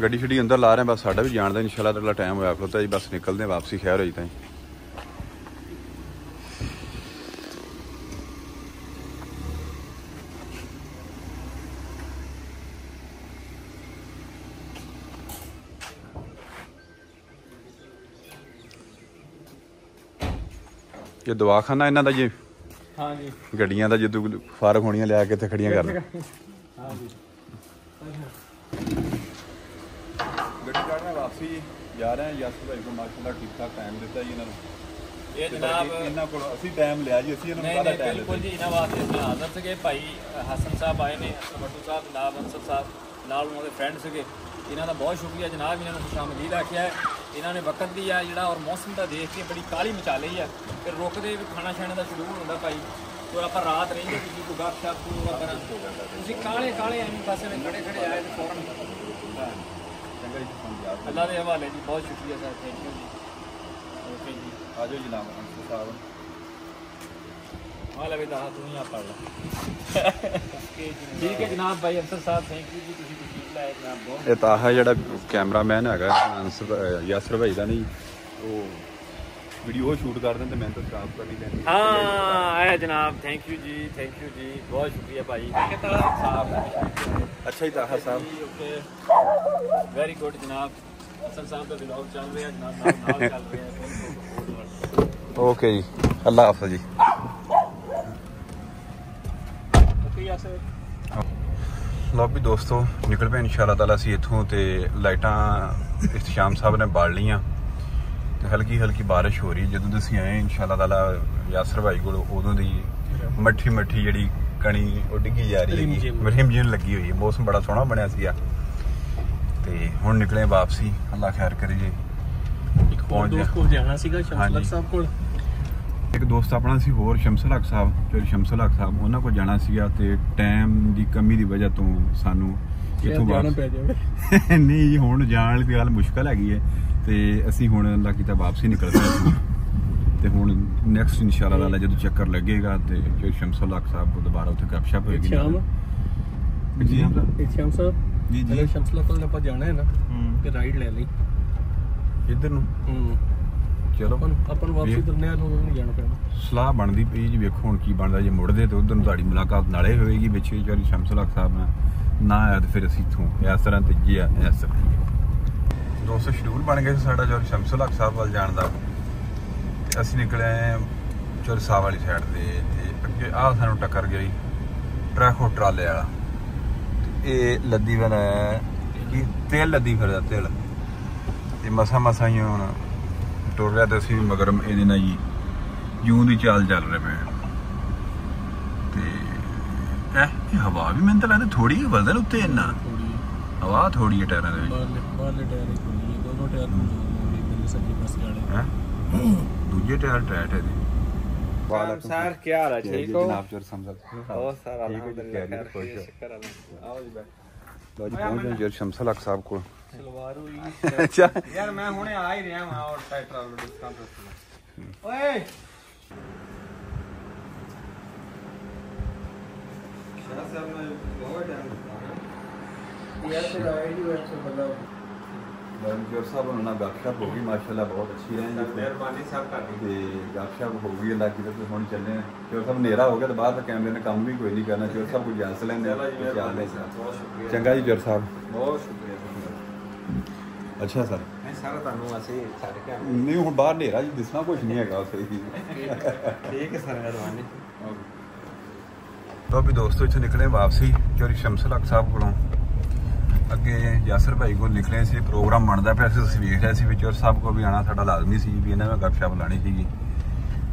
ਗੱਡੀ ਛੱਡੀ ਅੰਦਰ ਲਾ ਰਹੇ ਬਸ ਸਾਡਾ ਵੀ ਜਾਣ ਦਾ ਇਨਸ਼ਾਅੱਲਾ ਅਗਲਾ ਟਾਈਮ ਹੋਇਆ ਖਲੋਤਾ ਜੀ ਬਸ ਨਿਕਲਦੇ ਵਾਪਸੀ ਖੈਰ ਹੋਈ ਤਾਂ ये दवाखाना इन्हां दा जी हाँ जी गड्डियां दा जदों फारग होणियां लिया के इत्थे खड़ियां कर हाँ जी गड्डी काढ़ने वापसी जा रहे हैं यासर भाई को माशाल्लाह ठीक ठाक टाइम दिता जी इन्हां ये जनाब इन्हां कोल असीं टाइम लिया जी असीं इन्हां नहीं नहीं बिल्कुल जी इन्हां वास्ते इतना हाज़र सके भाई हसन साहब आए ने भट्टू साहब जनाब अंसर साहब नाल उन्होंने फ्रेंड सके इन्हां दा बहुत शुक्रिया जनाब इन्हां ने खुशामदीद आख्या है इन्हां ने वक्त दी है जिहड़ा और मौसम दा देख के बड़ी काली मचा लई है फिर रुकदे भी खाना खाने का शेड्यूल होंदा भाई तो आप रात रहिंदे किसी को गप शप को तुसीं काले काले एवें पासे में खड़े खड़े आए तो फौरन अल्लाह के हवाले जी बहुत शुक्रिया सर थैंक यू जी ओके जी आ जाओ जनाब अंसर साहब हाल अभी दहा तू ही आप पढ़ ला ठीक है जनाब भाई अंसर साहब थैंक यू जी तुसीं तशरीफ लाए जनाब बहुत ਇਹ ਤਾਂ ਹੈ ਜਿਹੜਾ ਕੈਮਰਾਮੈਨ ਹੈਗਾ ਯਾਸਰ ਭਾਈ ਦਾ ਨਹੀਂ ਉਹ ਵੀਡੀਓ ਸ਼ੂਟ ਕਰ ਦਿੰਦੇ ਮੈਂ ਤਾਂ ਸਾਫ ਕਰਨੀ ਪੈਂਦੀ हाँ है जनाब थैंक यू जी बहुत शुक्रिया भाई ਅੱਛਾ ਹੀ ਤਾਹਾ ਸਾਹਿਬ ओके वेरी गुड जनाब हसन साहब का ब्लॉग चल रहा है जनाब नाल चल रहा है ਓਕੇ ਜੀ ਅੱਲਾ ਹਾਫਿਜ਼ ਜੀ शुक्रिया सर ਲਓ ਵੀ ਦੋਸਤੋ ਨਿਕਲ ਪਏ ਇਨਸ਼ਾਅੱਲਾ ਤਾਲਾ ਅਸੀਂ ਇੱਥੋਂ ਤੇ ਲਾਈਟਾਂ ਇਖਤਿਸ਼ਾਮ ਸਾਹਿਬ ਨੇ ਬਾਲ ਲੀਆਂ ਤੇ ਹਲਕੀ ਹਲਕੀ ਬਾਰਿਸ਼ ਹੋ ਰਹੀ ਜਦੋਂ ਅਸੀਂ ਆਏ ਇਨਸ਼ਾਅੱਲਾ ਤਾਲਾ ਯਾਸਰ ਭਾਈ ਕੋਲ ਉਦੋਂ ਦੀ ਮੱਠੀ ਜਿਹੜੀ ਕਣੀ ਉਹ ਡਿੱਗੀ ਜਾ ਰਹੀ ਹੈਗੀ ਮਰਹਿਮ ਜੀ ਲੱਗੀ ਹੋਈ ਹੈ ਮੌਸਮ ਬੜਾ ਸੋਹਣਾ ਬਣਿਆ ਸੀਗਾ ਤੇ ਹੁਣ ਨਿਕਲੇ ਵਾਪਸੀ ਅੱਲਾ ਖੈਰ ਕਰੇ ਜੀ ਇੱਕ ਪਹੁੰਚ ਦੋਸਤ ਕੋਲ ਜਾਣਾ ਸੀਗਾ ਸ਼ਮਸੁਲ ਸਾਹਿਬ ਕੋਲ ਇੱਕ ਦੋਸਤ ਆਪਣਾ ਸੀ ਹੋਰ ਸ਼ਮਸੁਲ ਹਕ ਸਾਹਿਬ ਜੋ ਸ਼ਮਸੁਲ ਹਕ ਸਾਹਿਬ ਉਹਨਾਂ ਕੋਲ ਜਾਣਾ ਸੀਗਾ ਤੇ ਟਾਈਮ ਦੀ ਕਮੀ ਦੀ ਵਜ੍ਹਾ ਤੋਂ ਸਾਨੂੰ ਇੱਥੋਂ ਜਾਣਾ ਪੈ ਜਾਵੇ ਨਹੀਂ ਜੀ ਹੁਣ ਜਾਣ ਵਾਲੀ ਗੱਲ ਮੁਸ਼ਕਲ ਹੈਗੀ ਹੈ ਤੇ ਅਸੀਂ ਹੁਣ ਅੱਲਾ ਕੀਤਾ ਵਾਪਸੀ ਨਿਕਲ ਪਏ ਤੇ ਹੁਣ ਨੈਕਸਟ ਇਨਸ਼ਾਅੱਲਾ ਤਾਲਾ ਜਦੋਂ ਚੱਕਰ ਲੱਗੇਗਾ ਤੇ ਜੋ ਸ਼ਮਸੁਲ ਹਕ ਸਾਹਿਬ ਕੋਲ ਦੁਬਾਰਾ ਉੱਥੇ ਗੱਪਸ਼ਪ ਹੋਏਗੀ ਜੀ ਸ਼ਾਮ ਸਾਹਿਬ ਜੀ ਜੀ ਸ਼ਮਸੁਲ ਕੋਲ ਆਪਾਂ ਜਾਣਾ ਹੈ ਨਾ ਤੇ ਰਾਈਡ ਲੈ ਲਈ ਇੱਧਰ ਨੂੰ ਚਲੋ ਆਪਾਂ ਨੂੰ ਵਾਪਸੀ ਦਰਨਿਆਲ ਨੂੰ ਨਹੀਂ ਜਾਣਾ ਪੈਣਾ ਸਲਾਹ ਬਣਦੀ ਪਈ ਜੀ ਵੇਖੋ ਹੁਣ ਕੀ ਬਣਦਾ ਜੇ ਮੁੜਦੇ ਤੇ ਉਧਰ ਨੂੰ ਤੁਹਾਡੀ ਮੁਲਾਕਾਤ ਨਾਲੇ ਹੋਏਗੀ ਵਿੱਚ ਜਿਹੜੀ ਸ਼ਮਸੁਲ ਹਕ ਸਾਹਿਬ ਨਾਲ ਨਾ ਆਇਆ ਤੇ ਫਿਰ ਅਸੀਂ ਇੱਥੋਂ ਇਸ ਤਰ੍ਹਾਂ ਤੇ ਜੀ ਇਸ ਤਰ੍ਹਾਂ ਦੋਸਤੋ ਸ਼ਡਿਊਲ ਬਣ ਗਿਆ ਸਾਡਾ ਜੋ ਸ਼ਮਸੁਲ ਹਕ ਸਾਹਿਬ ਵੱਲ ਜਾਣ ਦਾ ਤੇ ਅਸੀਂ ਨਿਕਲੇ ਚੋਰ ਸਾਹਿਬ ਵਾਲੀ ਸਾਈਡ ਤੇ ਅੱਗੇ ਆਹ ਸਾਨੂੰ ਟੱਕਰ ਗਈ ਟਰੱਕ ਉਹ ਟਰਾਲੇ ਵਾਲਾ ਇਹ ਲੱਦੀ ਵਾਲਾ ਕੀ ਤੇਲ ਲੱਦੀ ਫਿਰਦਾ ਤੇਲ ਤੇ ਮਸਾ ਹੀ ਹੁਣ ਟੁਰ ਰਿਹਾ ਤੇ ਅਸੀਂ ਵੀ ਮਗਰ ਇਹਦੇ ਨਾਲ ਜੀ ਜੂੰ ਦੀ ਚਾਲ ਚੱਲ ਰਹੇ ਪਏ ਤੇ ਇਹ ਹਵਾ ਵੀ ਮੈਨੂੰ ਤਾਂ ਲੱਗਦਾ ਥੋੜੀ ਵਜ਼ਨ ਉੱਤੇ ਇੰਨਾ ਹਵਾ ਥੋੜੀ ਹੈ ਟਾਇਰਾਂ ਦੇ ਵਿੱਚ ਬਾਹਰਲੇ ਟਾਇਰ ਹੀ ਖੁੱਲੀ ਹੈ ਦੋਨੋਂ ਟਾਇਰ ਨੂੰ ਮੇਰੇ ਸੱਜੇ ਪਾਸੇ ਵਾਲੇ ਹੈ ਦੂਜੇ ਟਾਇਰ ਟਾਇਟ ਹੈ वालेकुम सर क्या हाल है? ठीक हो? जनाब जोर समझ ओ सर अल्हम्दुलिल्लाह खैरियत, खुश हो? शुक्र अल्लाह। आओ जी बैठ। लो जी पहुंच गए जोर शमसल हक साहब को सलवार हुई अच्छा यार मैं हुणे आ ही रहा हां और टाइट ट्रैवल डिस्काउंट ओए शाह साहब ने बहुत टाइम यार से आईडी वेब से मतलब जोर साहब उन्होंने गपशप होगी माशाल्लाह बहुत अच्छी रही मेहरबानी साहब करनी ਤੇ ਗਪਸ਼ਪ ਹੋਊਗੀ ਅੱਲਾ ਕੀ ਤੇ ਹੁਣ ਚੱਲੇ ਜੋ ਸਭ ਹਨੇਰਾ ਹੋ ਗਿਆ ਤੇ ਬਾਅਦ ਕੈਮਰੇ ਨੇ ਕੰਮ ਵੀ ਕੋਈ ਨਹੀਂ ਕਰਨਾ ਜੋ ਸਭ ਕੁਝ ਜਾਂਸ ਲੈਂਦੇ ਚੱਲ ਲੈ ਬਹੁਤ ਸ਼ੁਕਰੀਆ ਚੰਗਾ ਜੀ ਜਰ ਸਾਹਿਬ ਬਹੁਤ ਸ਼ੁਕਰੀਆ ਅੱਛਾ ਸਰ ਮੈਂ ਸਾਰਾ ਤੁਹਾਨੂੰ ਅਸੀਂ ਛੱਡ ਕੇ ਨਹੀਂ ਹੁਣ ਬਾਹਰ ਹਨੇਰਾ ਜੀ ਦਿਸਣਾ ਕੁਝ ਨਹੀਂ ਹੈਗਾ ਉੱਥੇ ਠੀਕ ਹੈ ਸਰ ਮਿਹਰਬਾਨੀ तो अभी दोस्तों इतने निकले वापसी चोरी शमसल हक साहब को अगे यासर भाई को निकले से प्रोग्राम बनता पे असं वेख रहे थे चोर साहब को भी आना साਡਾ लाजमी सी भी इन्हें गपशप लानी थी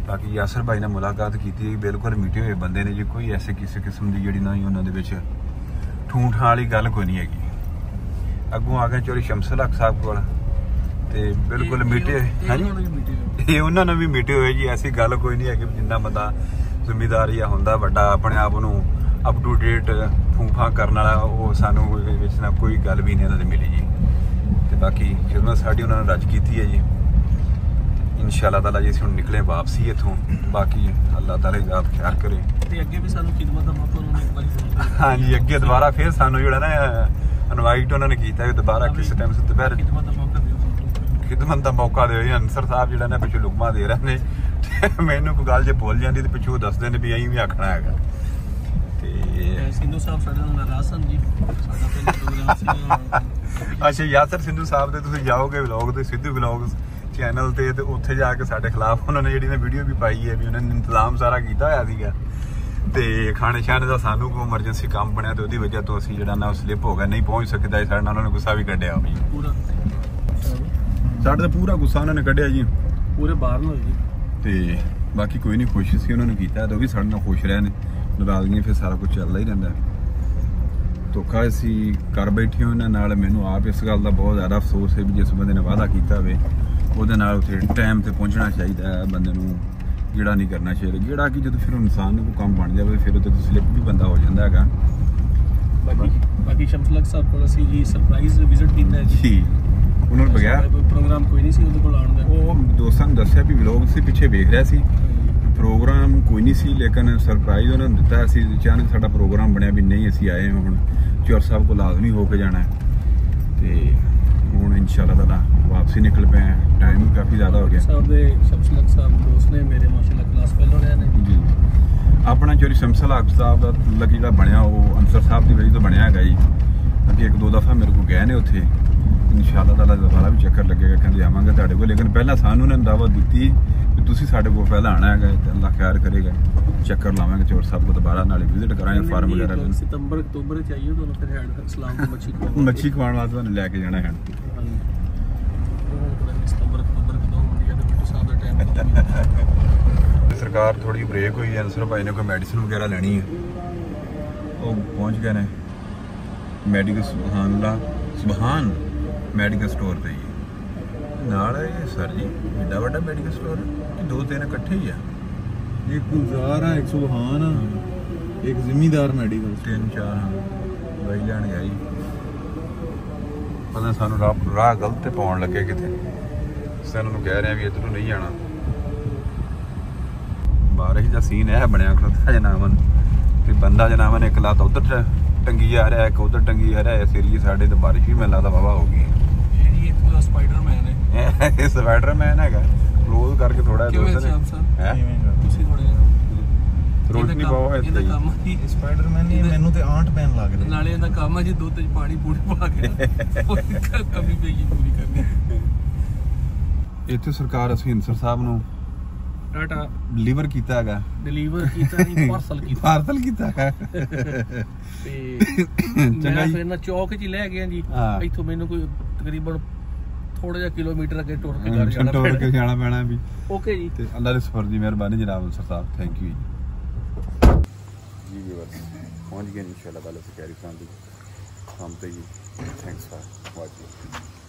बाकी यासर भाई ने मुलाकात की बिल्कुल मीठे हुए बंदे ने जी कोई ऐसे किसी किस्म की जी ना उन्होंने ठूं ठा वाली गल कोई नहीं हैगी अगों आ गए चोरी शमसल हक साहब को बिल्कुल मीठे हैं जी उन्होंने भी मीठे हुए जी ऐसी गल कोई नहीं है जिन्ना बंदा ਜ਼ਿੰਮੇਦਾਰ ਜਾਂ ਹੁੰਦਾ ਵੱਡਾ ਆਪਣੇ ਆਪ ਨੂੰ ਅਪ ਟੂ ਡੇਟ ਫੂਫਾ ਕਰਨ ਵਾਲਾ ਉਹ ਸਾਨੂੰ ਵਿੱਚ ਨਾ ਕੋਈ ਗੱਲ ਵੀ ਨਹੀਂ ਇਹਨਾਂ ਦੇ ਮਿਲੀ ਜੀ ਤੇ ਬਾਕੀ ਜਦੋਂ ਸਾਡੀ ਉਹਨਾਂ ਨੇ ਰਜ ਕੀਤੀ ਹੈ ਜੀ ਇਨਸ਼ਾਅੱਲਾ ਤਾਲਾ ਜੀ ਅਸੀਂ ਹੁਣ ਨਿਕਲੇ ਵਾਪਸੀ ਇੱਥੋਂ ਬਾਕੀ ਅੱਲਾਹ ਤਾਲਾ ਯਾਦ ਖਿਆਲ ਕਰੇ ਤੇ ਅੱਗੇ ਵੀ ਸਾਨੂੰ ਖਿਦਮਤ ਦਾ ਮੌਕਾ ਉਹਨਾਂ ਨੇ ਇੱਕ ਵਾਰੀ ਜ਼ਰੂਰ ਦਿੱਤਾ ਹਾਂਜੀ ਅੱਗੇ ਦੁਬਾਰਾ ਫਿਰ ਸਾਨੂੰ ਜਿਹੜਾ ਨਾ ਇਨਵਾਈਟ ਉਹਨਾਂ ਨੇ ਕੀਤਾ ਵੀ ਦੁਬਾਰਾ ਕਿਸੇ ਟਾਈਮ ਸੇ ਦੁਪਹਿਰ ਖਿਦਮਤ ਦਾ ਮੌਕਾ ਦਿਓ ਖਿਦਮਤ ਦਾ ਮੌਕਾ ਦਿਓ ਜੀ ਅਨਸਰ ਸਾਹਿਬ ਜਿਹੜਾ ਨੇ ਪਿੱਛੋਂ ਲੁਕਮਾ ਦੇ ਰਹੇ ਨੇ ਮੈਨੂੰ ਕੋਈ ਗੱਲ ਜੇ ਭੁੱਲ ਜਾਂਦੀ ਤੇ ਪਿੱਛੋਂ ਦੱਸਦੇ ਨੇ ਵੀ ਐਂ ਵੀ ਆਖਣਾ ਹੈਗਾ ਤੇ ਸਿੰਧੂ ਸਾਹਿਬ ਸਾਡੇ ਨਾਲ ਨਾਰਾਜ਼ ਸਨ ਜੀ ਸਾਡਾ ਪਹਿਲਾ ਪ੍ਰੋਗਰਾਮ ਸੀ ਅੱਛਾ ਯਾਸਰ ਸਿੰਧੂ ਸਾਹਿਬ ਤੇ ਤੁਸੀਂ ਜਾਓਗੇ ਵਲੌਗ ਤੇ ਸਿੱਧੂ ਵਲੌਗ ਚੈਨਲ ਤੇ ਉੱਥੇ ਜਾ ਕੇ ਸਾਡੇ ਖਿਲਾਫ ਉਹਨਾਂ ਨੇ ਜਿਹੜੀ ਨੇ ਵੀਡੀਓ ਵੀ ਪਾਈ ਹੈ ਵੀ ਉਹਨਾਂ ਨੇ ਇੰਤਜ਼ਾਮ ਸਾਰਾ ਕੀਤਾ ਹੋਇਆ ਸੀਗਾ ਤੇ ਖਾਣੇ ਛਾਣੇ ਦਾ ਸਾਨੂੰ ਕੋਈ ਐਮਰਜੈਂਸੀ ਕੰਮ ਬਣਿਆ ਤੇ ਉਹਦੀ ਵਜ੍ਹਾ ਤੋਂ ਅਸੀਂ ਜਿਹੜਾ ਨਾ ਸਲਿੱਪ ਹੋ ਗਿਆ ਨਹੀਂ ਪਹੁੰਚ ਸਕਦਾ ਸਾਡੇ ਨਾਲ ਉਹਨਾਂ ਨੇ ਗੁੱਸਾ ਵੀ ਕੱਢਿਆ ਵੀ ਪੂਰਾ ਸਾਡੇ ਤੇ ਪੂਰਾ ਗੁੱਸਾ ਉਹਨਾਂ ਨੇ ਕੱਢਿਆ ਜੀ ਪੂਰੇ ਬਾਹਰ ਨੂੰ ਜੀ ਤੇ ਬਾਕੀ ਕੋਈ ਨਹੀਂ ਖੁਸ਼ ਸੀ ਉਹਨਾਂ ਨੇ ਕੀਤਾ ਤੇ ਉਹ ਵੀ ਸਾਡੇ ਨਾਲ ਖੁਸ਼ ਰਹੇ ਨੇ ਨਾਰਾਜ਼ਗੀਆਂ ਫਿਰ ਸਾਰਾ ਕੁਝ ਚੱਲਦਾ ਹੀ ਰਹਿੰਦਾ ਧੋਖਾ ਅਸੀਂ ਕਰ ਬੈਠੇ ਉਹਨਾਂ ਨਾਲ ਮੈਨੂੰ ਆਪ ਇਸ ਗੱਲ ਦਾ ਬਹੁਤ ਜ਼ਿਆਦਾ ਅਫਸੋਸ ਹੈ ਵੀ ਜਿਸ ਬੰਦੇ ਨੇ ਵਾਅਦਾ ਕੀਤਾ ਹੋਵੇ ਉਹਦੇ ਨਾਲ ਉੱਥੇ ਟਾਈਮ ਤੇ ਪਹੁੰਚਣਾ ਚਾਹੀਦਾ ਹੈ ਬੰਦੇ ਨੂੰ ਜਿਹੜਾ ਨਹੀਂ ਕਰਨਾ ਚਾਹੀਦਾ ਜਿਹੜਾ ਕਿ ਜਦੋਂ ਫਿਰ ਇਨਸਾਨ ਨੂੰ ਕੋਈ ਕੰਮ ਬਣ ਜਾਵੇ ਫਿਰ ਉਹਦੇ ਤੋਂ ਸਲਿੱਪ ਵੀ ਬੰਦਾ ਹੋ ਜਾਂਦਾ ਹੈਗਾ ਬਾਕੀ ਸ਼ਮਸਲਕ ਸਾਹਿਬ ਕੋਲ ਅਸੀਂ ਜੀ ਸਰਪ੍ਰਾਈਜ਼ ਵਿਜ਼ਿਟ ਕੀਤਾ ਹੈ ਜੀ ਉਹਨਾਂ ਨੂੰ ਬਗੈਰ ਪ੍ਰੋਗਰਾਮ ਕੋਈ ਨਹੀਂ ਸੀ ਉਹਦੇ ਕੋਲ ਆਉਣ ਦਾ ਉਹ ਦੋਸਤਾਂ ਨੇ ਦੱਸਿਆ ਵੀ ਵਲੌਗ ਸੀ ਪਿੱਛੇ ਵੇਖ ਰਿਹਾ ਸੀ ਪ੍ਰੋਗਰਾਮ ਕੋਈ ਨਹੀਂ ਸੀ ਲੇਕਿਨ ਸਰਪ੍ਰਾਈਜ਼ ਉਹਨਾਂ ਨੇ ਦਿੱਤਾ ਸੀ ਅਚਾਨਕ ਸਾਡਾ ਪ੍ਰੋਗਰਾਮ ਬਣਿਆ ਵੀ ਨਹੀਂ ਅਸੀਂ ਆਏ ਹਾਂ ਹੁਣ ਚੌਰ ਸਾਹਿਬ ਕੋਲ ਲਾਜ਼ਮੀ ਹੋ ਕੇ ਜਾਣਾ ਤੇ ਹੁਣ ਇਨਸ਼ਾਅੱਲਾ ਤਾਲਾ ਵਾਪਸੀ ਨਿਕਲ ਪਏ ਹਾਂ ਟਾਈਮ ਵੀ ਕਾਫੀ ਜ਼ਿਆਦਾ ਹੋ ਗਿਆ ਸਾਹਿਬ ਦੇ ਸ਼ਮਸਲਕ ਸਾਹਿਬ ਦੋਸਤ ਨੇ ਮੇਰੇ ਮਾਸ਼ਾਅੱਲਾ ਕਲਾਸ ਫੈਲੋ ਰਹੇ ਨੇ ਜੀ ਆਪਣਾ ਚੋਰੀ ਸ਼ਮਸਲ ਹਕ ਸਾਹਿਬ ਦਾ ਲੱਗ ਜਿਹੜਾ ਬਣਿਆ ਉਹ ਅਨਸਰ ਸਾਹਿਬ ਦੀ ਵਜ੍ਹਾ ਤੋਂ ਬਣਿਆ ਹੈਗਾ ਜੀ ਅੱਗੇ ਇੱਕ ਦੋ ਦਫਾ ਮੇਰੇ ਕੋਲ ਗਏ ਨੇ ਉੱਥੇ ਇਨਸ਼ਾਅੱਲਾ ਤਾਲਾ ਦੁਬਾਰਾ ਵੀ ਚੱਕਰ ਲੱਗੇਗਾ ਕਹਿੰਦੇ ਆਵਾਂਗੇ ਤੁਹਾਡੇ ਕੋਲ ਲੇਕਿਨ ਪਹਿਲਾਂ ਸਾਨੂੰ ਉਹਨਾਂ ਨੇ ਦਾਵਤ ਦਿੱਤੀ ਕਿ ਤੁਸੀਂ ਸਾਡੇ ਕੋਲ ਪਹਿਲਾਂ ਆਉਣਾ ਹੈਗਾ ਤੇ ਅੱਲਾਹ ਖੈਰ ਕਰੇਗਾ ਚੱਕਰ ਲਾਵਾਂਗੇ ਚੋਰ ਸਾਹਿਬ ਕੋਲ ਦੁਬਾਰਾ ਨਾਲੇ ਵਿਜ਼ਿਟ ਕਰਾਂਗੇ ਫਾਰਮ ਵਗੈਰਾ ਸਤੰਬਰ ਅਕਤੂਬਰ ਚ ਆਈਏ ਤੁਹਾਨੂੰ ਫਿਰ ਹੈਡ ਸਲਾਮ ਤੋਂ ਮੱਛੀ ਖਵਾਉਣ ਵਾਸਤੇ ਤੁਹਾਨੂੰ ਲੈ ਕੇ ਜਾਣਾ ਹੈ ਸਤੰਬਰ ਅਕਤੂਬਰ ਕਦੋਂ ਹੁੰਦੀ ਹੈ ਤੇ ਬਿੱਟੂ ਸਾਹਿਬ ਦਾ ਟਾਈਮ ਸਰਕਾਰ ਥੋੜੀ ਬ੍ਰੇਕ ਹੋਈ ਹੈ ਅਨਸਰ ਭਾਈ ਨੇ ਕੋਈ ਮੈਡੀਸਿਨ ਵਗੈਰਾ ਲੈਣੀ ਹੈ ਉਹ ਪਹੁੰਚ ਗਏ ਨੇ ਮੈਡੀਕਲ ਸੁਬਹਾਨ ਮੈਡੀਕਲ ਸਟੋਰ ਤੇ ਹੀ ਨਾਲ ਹੈ ਸਰ ਜੀ ਏਡਾ ਵੱਡਾ ਮੈਡੀਕਲ ਸਟੋਰ ਹੈ ਦੋ ਤਿੰਨ ਇਕੱਠੇ ਹੀ ਆ एक गुलजार है एक सुबहान एक जिम्मेदार मेडिकल ਤਿੰਨ ਚਾਰ ਦਵਾਈ ਲੈਣ ਗਿਆ ਜੀ ਪਤਾ ਸਾਨੂੰ ਰਾਹ ਗਲਤ ਤੇ ਪਾਉਣ ਲੱਗੇ ਕਿਤੇ ਸਾਨੂੰ ਨੂੰ ਕਹਿ ਰਹੇ ਆ ਵੀ ਇੱਧਰੋਂ ਨਹੀਂ ਜਾਣਾ ਬਾਰਿਸ਼ ਦਾ ਸੀਨ ਹੈ ਬਣਿਆ ਖਲੋਤਾ ਜਨਾਵਨ ਤੇ ਬੰਦਾ ਜਨਾਵਨ ਇੱਕ ਲੱਤ ਉਧਰ ਟੰਗੀ ਆ ਰਿਹਾ ਇੱਕ ਉਧਰ ਟੰਗੀ ਆ ਰਿਹਾ ਇਸ ਏਰੀਏ ਸਾਡੇ ਤੇ ਬਾਰਿਸ਼ ਵੀ ਮੈਨੂੰ ਲੱਗਦਾ ਵਾਵਾ ਹੋ ਗਈ ਇਹ ਜੀ ਇੱਕ ਦਾ ਸਪਾਈਡਰਮੈਨ ਹੈ ਇਹ ਸਪਾਈਡਰਮੈਨ ਹੈਗਾ ਕਲੋਜ਼ ਕਰਕੇ ਥੋੜਾ ਕਿਵੇਂ ਸਾਹਿਬ ਹੈ ਤੁਸੀਂ ਥੋੜੇ ਰੋਸ਼ਨੀ ਬਹੁਤ ਹੈ ਇਹਦਾ ਕੰਮ ਹੀ स्पाइडरमैन ने मेनू ते आंट पैन लग रही ਨਾਲੇ ਇਹਦਾ ਕੰਮ ਹੈ ਜੀ ਦੁੱਧ 'ਚ ਪਾਣੀ ਪੂਰੀ ਪਾ ਕੇ ਕਮੀ ਪੇਗੀ ਪੂਰੀ ਕਰਨੀ ਇੱਥੇ ਸਰਕਾਰ ਅਸੀਂ ਅੰਸਰ ਸਾਹਿਬ ਨੂੰ ਟਾਟਾ ਡਿਲੀਵਰ ਕੀਤਾ ਹੈਗਾ ਡਿਲੀਵਰ ਕੀਤਾ ਨਹੀਂ ਪਾਰਸਲ ਕੀਤਾ ਹੈ ਤੇ ਚੰਗਾ ਮੈਂ ਜੀ ਫਿਰ ਨਾ ਚੌਕ 'ਚ ਹੀ ਲੈ ਗਿਆ ਜੀ ਹਾਂ। ਇੱਥੋਂ ਮੈਨੂੰ ਕੋਈ ਤਕਰੀਬਨ ਥੋੜਾ ਜਿਹਾ ਕਿਲੋਮੀਟਰ ਅੱਗੇ ਟੁਰ ਕੇ ਘਰ ਜਾਣਾ ਟੁਰ ਕੇ ਜਾਣਾ ਪੈਣਾ ਵੀ ਓਕੇ ਜੀ ਤੇ ਅੱਲਾ ਦੇ ਸਫਰ ਦੀ ਮਿਹਰਬਾਨੀ ਜਨਾਬ ਅੰਸਰ ਸਾਹਿਬ ਥੈਂਕ ਯੂ ਜੀ ਵੀਵਰਸ ਪਹੁੰਚ ਗਏ ਇਨਸ਼ਾਅੱਲਾ ਤਾਲਾ ਸਕਿਆਰੀ ਖਾਨ ਦੀ ਕੰਮ ਤੇ ਜੀ ਥੈਂਕਸ ਫॉर ਵਾਚਿੰਗ